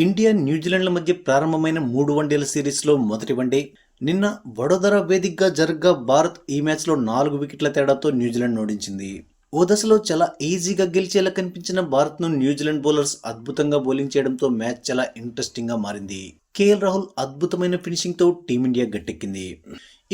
India న్యూజిలాండ్ల మధ్య ప్రారంభమైన 3 వన్డేల సిరీస్లో మొదటి వన్డే నిన్న వడోదర వేదికగా జరగ్గా భారత్ ఈ మ్యాచ్లో 4 వికెట్ల తేడాతో న్యూజిలాండ్ ఓడించింది. ఓ దశలో చాలా ఈజీగా గెలిచేలా కనిపించిన భారత్ను న్యూజిలాండ్ బౌలర్స్ అద్భుతంగా బౌలింగ్ చేయడంతో మ్యాచ్ చాలా ఇంట్రెస్టింగ్గా మారింది. కేఎల్ రాహుల్ అద్భుతమైన ఫినిషింగ్తో టీమిండియా గట్టెక్కింది.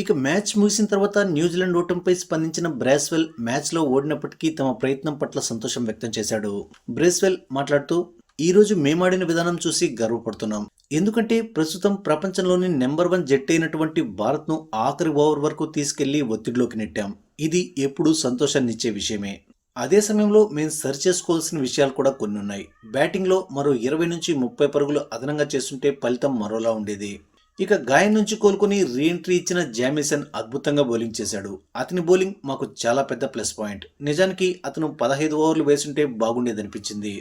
ఇక మ్యాచ్ ముగిసిన తర్వాత న్యూజిలాండ్ ఓటమిపై స్పందించిన బ్రాస్వెల్ మ్యాచ్లో ఓడినప్పటికీ తమ ప్రయత్నం పట్ల సంతోషం వ్యక్తం చేశాడు. బ్రాస్వెల్ మాట్లాడుతూ, ఈ రోజు మేమాడిన విధానం చూసి గర్వపడుతున్నాం. ఎందుకంటే ప్రస్తుతం ప్రపంచంలోని నెంబర్ 1 జట్టు అయినటువంటి భారత్ను ఆఖరి ఓవర్ వరకు తీసుకెళ్లి ఒత్తిడిలోకి నెట్టాం. ఇది ఎప్పుడూ సంతోషాన్నిచ్చే విషయమే. అదే సమయంలో మేం సరి చేసుకోవాల్సిన విషయాలు కూడా కొన్ని ఉన్నాయి. బ్యాటింగ్లో మరో 20 నుంచి 30 పరుగులు అదనంగా చేస్తుంటే ఫలితం మరోలా ఉండేది. ఇక గాయం నుంచి కోలుకొని రీఎంట్రీ ఇచ్చిన జామిసన్ అద్భుతంగా బౌలింగ్ చేశాడు. అతని బౌలింగ్ మాకు చాలా పెద్ద ప్లస్ పాయింట్. నిజానికి అతను 15 ఓవర్లు వేసుంటే బాగుండేదనిపించింది.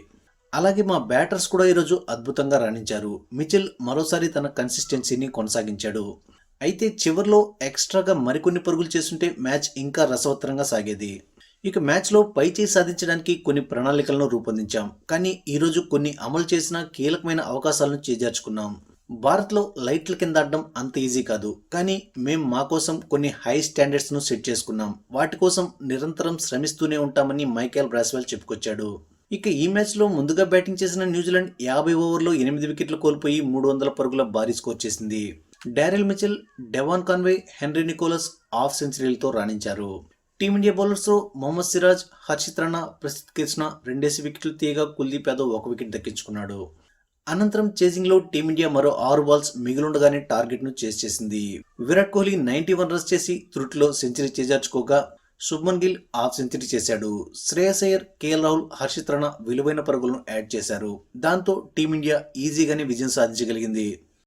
అలాగే మా బ్యాటర్స్ కూడా ఈరోజు అద్భుతంగా రాణించారు. మిచెల్ మరోసారి తన కన్సిస్టెన్సీని కొనసాగించాడు. అయితే చివర్లో ఎక్స్ట్రాగా మరికొన్ని పరుగులు చేస్తుంటే మ్యాచ్ ఇంకా రసవత్తరంగా సాగేది. ఇక మ్యాచ్లో పైచేయి సాధించడానికి కొన్ని ప్రణాళికలను రూపొందించాం. కానీ ఈరోజు కొన్ని అమలు చేసిన కీలకమైన అవకాశాలను చేజార్చుకున్నాం. భారత్లో లైట్ల కింద ఆడడం అంత ఈజీ కాదు. కానీ మేం మా కోసం కొన్ని హై స్టాండర్డ్స్ను సెట్ చేసుకున్నాం. వాటి కోసం నిరంతరం శ్రమిస్తూనే ఉంటామని మైకేల్ బ్రాస్వెల్ చెప్పుకొచ్చాడు. ఇక ఈ మ్యాచ్లో ముందుగా బ్యాటింగ్ చేసిన న్యూజిలాండ్ 50 ఓవర్లో 8 వికెట్లు కోల్పోయి 300 పరుగుల భారీ స్కోర్ చేసింది. Daryl Mitchell, Devon Conway, Henry Nicholls half సెంచరీలతో రాణించారు. టీమిండియా బౌలర్స్లో మొహమ్మద్ సిరాజ్, హర్షిత్ రాణా, ప్రసిద్ధ్ కృష్ణ 2 వికెట్లు తీయగా కుల్దీప్ యాదవ్ 1 వికెట్ దక్కించుకున్నాడు. అనంతరం చేజింగ్లో టీమిండియా మరో 6 బాల్స్ మిగిలుండగానే టార్గెట్ను చేజ్ చేసింది. విరాట్ కోహ్లీ 91 రన్స్ చేసి త్రుటిలో సెంచరీ చేజార్చుకోగా శుభ్మన్ గిల్ హాఫ్ సెంచరీ చేశాడు. శ్రేయస్ అయ్యర్, కేఎల్ రాహుల్, హర్షిత్ రాణా విలువైన పరుగులను యాడ్ చేశారు. దాంతో టీమిండియా ఈజీగానే విజయం సాధించగలిగింది.